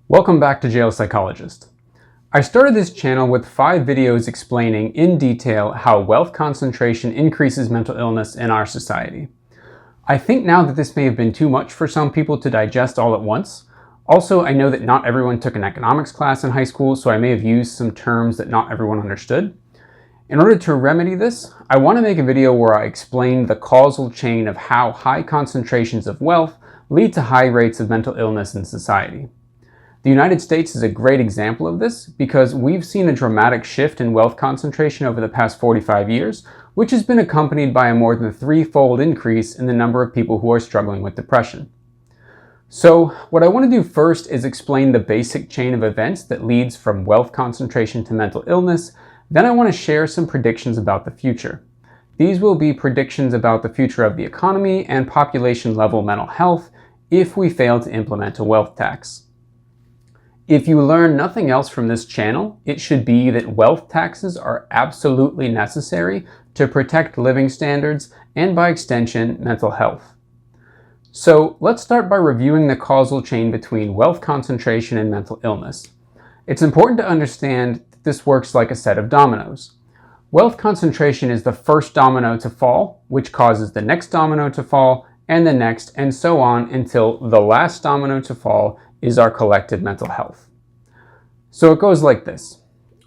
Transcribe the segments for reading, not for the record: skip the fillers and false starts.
Welcome back to Jail Psychologist. I started this channel with 5 videos explaining in detail how wealth concentration increases mental illness in our society. I think now that this may have been too much for some people to digest all at once. Also, I know that not everyone took an economics class in high school, so I may have used some terms that not everyone understood. In order to remedy this, I want to make a video where I explain the causal chain of how high concentrations of wealth lead to high rates of mental illness in society. The United States is a great example of this because we've seen a dramatic shift in wealth concentration over the past 45 years, which has been accompanied by a more than 3-fold increase in the number of people who are struggling with depression. So, what I want to do first is explain the basic chain of events that leads from wealth concentration to mental illness. Then I want to share some predictions about the future. These will be predictions about the future of the economy and population level mental health if we fail to implement a wealth tax. If you learn nothing else from this channel, it should be that wealth taxes are absolutely necessary to protect living standards and, by extension, mental health. So let's start by reviewing the causal chain between wealth concentration and mental illness. It's important to understand that this works like a set of dominoes. Wealth concentration is the first domino to fall, which causes the next domino to fall, and the next, and so on until the last domino to fall is our collective mental health. So it goes like this.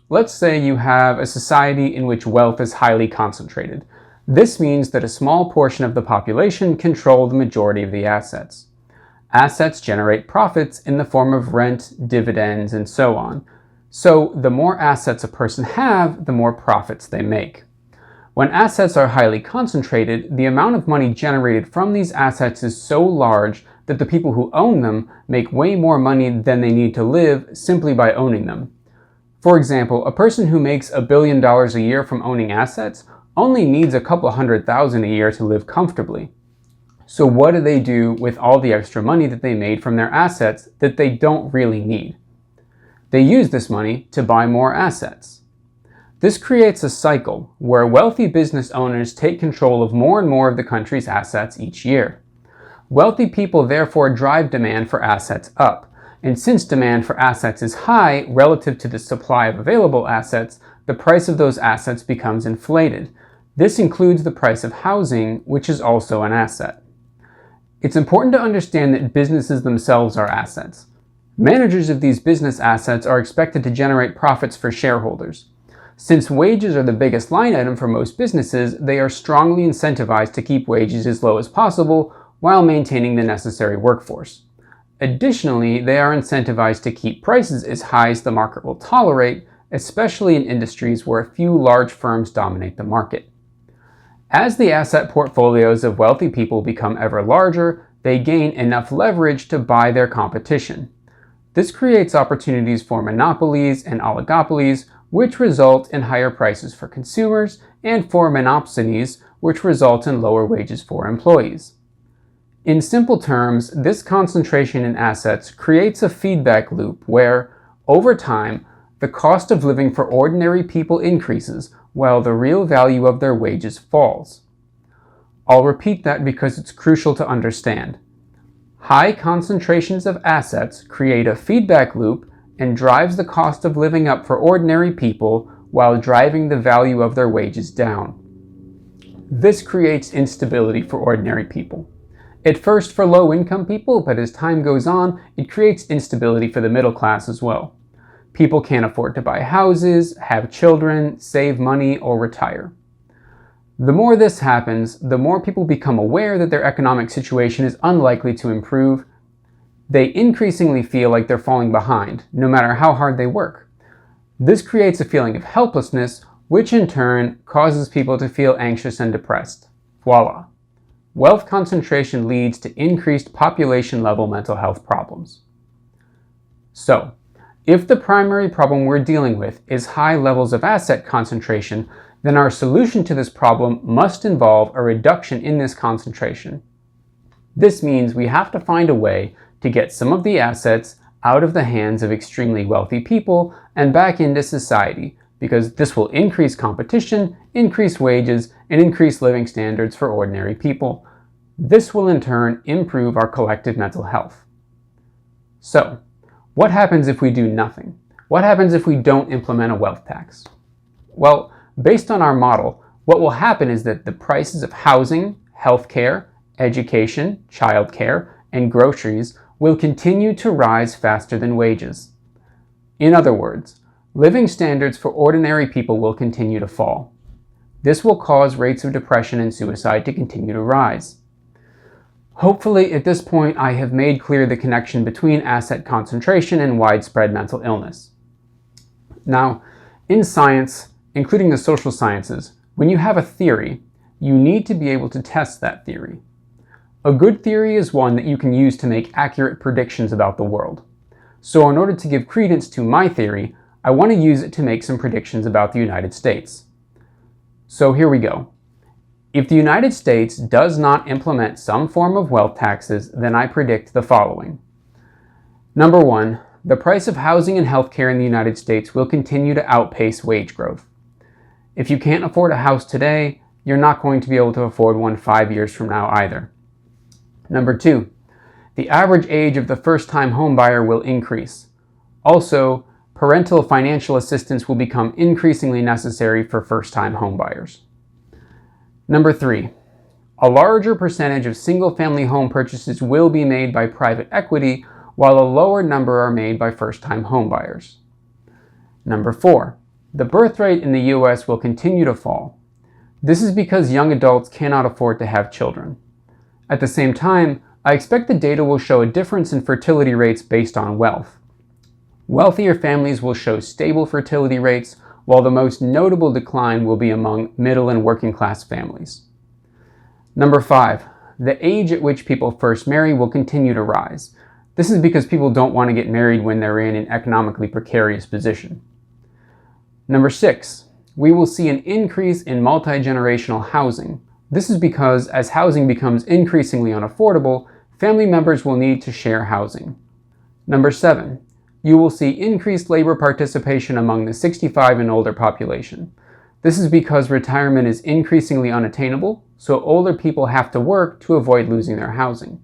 Let's say you have a society in which wealth is highly concentrated. This means that a small portion of the population control the majority of the assets. Assets generate profits in the form of rent, dividends, and so on. So the more assets a person have, the more profits they make. When assets are highly concentrated, the amount of money generated from these assets is so large that the people who own them make way more money than they need to live simply by owning them. For example, a person who makes $1 billion a year from owning assets only needs a couple $100,000 a year to live comfortably. So what do they do with all the extra money that they made from their assets that they don't really need? They use this money to buy more assets. This creates a cycle where wealthy business owners take control of more and more of the country's assets each year. Wealthy people therefore drive demand for assets up, and since demand for assets is high relative to the supply of available assets, the price of those assets becomes inflated. This includes the price of housing, which is also an asset. It's important to understand that businesses themselves are assets. Managers of these business assets are expected to generate profits for shareholders. Since wages are the biggest line item for most businesses, they are strongly incentivized to keep wages as low as possible while maintaining the necessary workforce. Additionally, they are incentivized to keep prices as high as the market will tolerate, especially in industries where a few large firms dominate the market. As the asset portfolios of wealthy people become ever larger, they gain enough leverage to buy their competition. This creates opportunities for monopolies and oligopolies, which result in higher prices for consumers, and for monopsonies, which result in lower wages for employees. In simple terms, this concentration in assets creates a feedback loop where, over time, the cost of living for ordinary people increases while the real value of their wages falls. I'll repeat that because it's crucial to understand. High concentrations of assets create a feedback loop and drives the cost of living up for ordinary people while driving the value of their wages down. This creates instability for ordinary people. At first for low-income people, but as time goes on, it creates instability for the middle class as well. People can't afford to buy houses, have children, save money, or retire. The more this happens, the more people become aware that their economic situation is unlikely to improve. They increasingly feel like they're falling behind, no matter how hard they work. This creates a feeling of helplessness, which in turn causes people to feel anxious and depressed. Voila! Wealth concentration leads to increased population-level mental health problems. So, if the primary problem we're dealing with is high levels of asset concentration, then our solution to this problem must involve a reduction in this concentration. This means we have to find a way to get some of the assets out of the hands of extremely wealthy people and back into society, because this will increase competition, increase wages, and increase living standards for ordinary people. This will in turn improve our collective mental health. So, What happens if we do nothing? What happens if we don't implement a wealth tax? Well, based on our model, what will happen is that the prices of housing, healthcare, education, childcare, and groceries will continue to rise faster than wages. In other words, living standards for ordinary people will continue to fall. This will cause rates of depression and suicide to continue to rise. Hopefully, at this point, I have made clear the connection between asset concentration and widespread mental illness. Now, in science, including the social sciences, when you have a theory, you need to be able to test that theory. A good theory is one that you can use to make accurate predictions about the world. So in order to give credence to my theory, I want to use it to make some predictions about the United States. So here we go. If the United States does not implement some form of wealth taxes, then I predict the following. Number one, the price of housing and healthcare in the United States will continue to outpace wage growth. If you can't afford a house today, you're not going to be able to afford one 5 years from now either. Number two, the average age of the first-time homebuyer will increase. Also, parental financial assistance will become increasingly necessary for first-time homebuyers. Number three, a larger percentage of single-family home purchases will be made by private equity, while a lower number are made by first-time homebuyers. Number four, the birth rate in the US will continue to fall. This is because young adults cannot afford to have children. At the same time, I expect the data will show a difference in fertility rates based on wealth. Wealthier families will show stable fertility rates, while the most notable decline will be among middle and working class families. Number five, the age at which people first marry will continue to rise. This is because people don't want to get married when they're in an economically precarious position. Number six, we will see an increase in multi-generational housing. This is because as housing becomes increasingly unaffordable, family members will need to share housing. Number seven, you will see increased labor participation among the 65 and older population. This is because retirement is increasingly unattainable, so older people have to work to avoid losing their housing.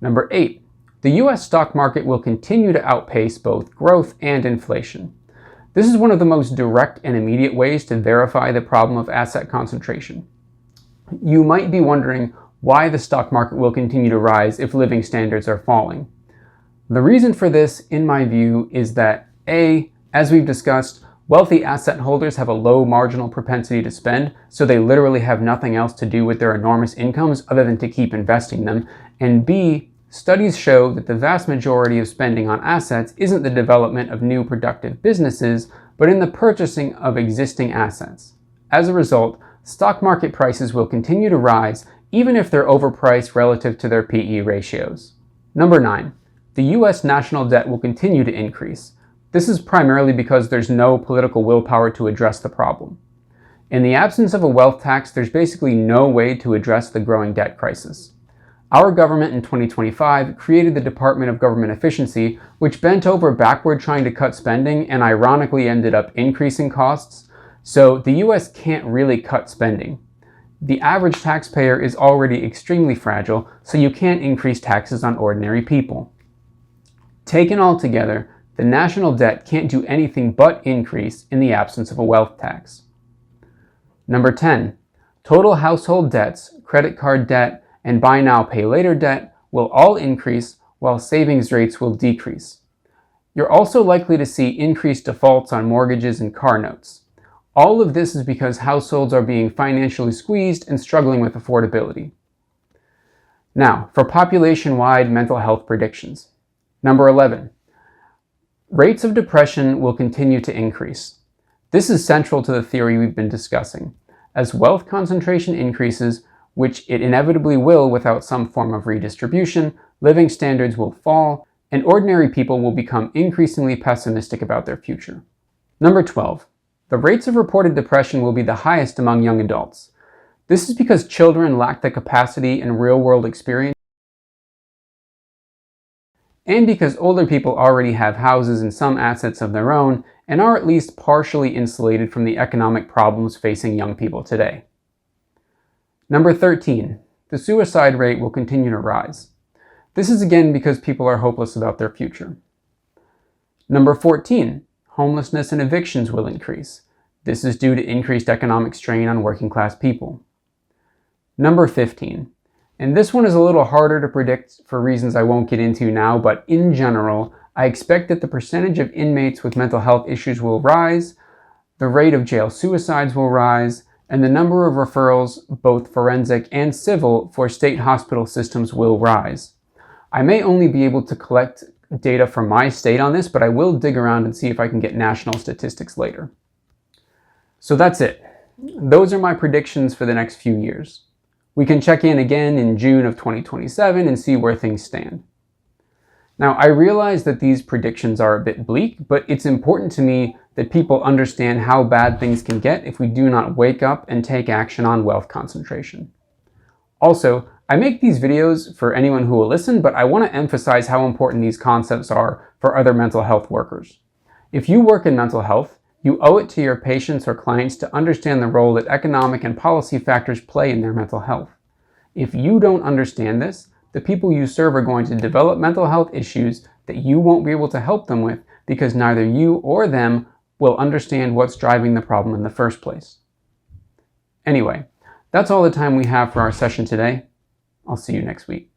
Number eight, the US stock market will continue to outpace both growth and inflation. This is one of the most direct and immediate ways to verify the problem of asset concentration. You might be wondering why the stock market will continue to rise if living standards are falling. The reason for this, in my view, is that A, as we've discussed, wealthy asset holders have a low marginal propensity to spend, so they literally have nothing else to do with their enormous incomes other than to keep investing them, and B, studies show that the vast majority of spending on assets isn't the development of new productive businesses, but in the purchasing of existing assets. As a result, stock market prices will continue to rise even if they're overpriced relative to their PE ratios. Number 9. The US national debt will continue to increase. This is primarily because there's no political willpower to address the problem. In the absence of a wealth tax, there's basically no way to address the growing debt crisis. Our government in 2025 created the Department of Government Efficiency, which bent over backward trying to cut spending and ironically ended up increasing costs. So the US can't really cut spending. The average taxpayer is already extremely fragile, so you can't increase taxes on ordinary people. Taken all together, the national debt can't do anything but increase in the absence of a wealth tax. Number 10. Total household debts, credit card debt, and buy now, pay later debt will all increase while savings rates will decrease. You're also likely to see increased defaults on mortgages and car notes. All of this is because households are being financially squeezed and struggling with affordability. Now, for population-wide mental health predictions. Number 11. Rates of depression will continue to increase. This is central to the theory we've been discussing. As wealth concentration increases, which it inevitably will without some form of redistribution, living standards will fall, and ordinary people will become increasingly pessimistic about their future. Number 12. The rates of reported depression will be the highest among young adults. This is because children lack the capacity and real-world experience, and because older people already have houses and some assets of their own and are at least partially insulated from the economic problems facing young people today. Number 13. The suicide rate will continue to rise. This is again because people are hopeless about their future. Number 14, homelessness and evictions will increase. This is due to increased economic strain on working class people. Number 15, and this one is a little harder to predict for reasons I won't get into now, but in general, I expect that the percentage of inmates with mental health issues will rise, the rate of jail suicides will rise, and the number of referrals, both forensic and civil, for state hospital systems will rise. I may only be able to collect data from my state on this, but I will dig around and see if I can get national statistics later. So that's it. Those are my predictions for the next few years. We can check in again in June of 2027 and see where things stand. Now, I realize that these predictions are a bit bleak, but it's important to me that people understand how bad things can get if we do not wake up and take action on wealth concentration. Also, I make these videos for anyone who will listen, but I want to emphasize how important these concepts are for other mental health workers. If you work in mental health, you owe it to your patients or clients to understand the role that economic and policy factors play in their mental health. If you don't understand this, the people you serve are going to develop mental health issues that you won't be able to help them with because neither you or them will understand what's driving the problem in the first place. Anyway, that's all the time we have for our session today. I'll see you next week.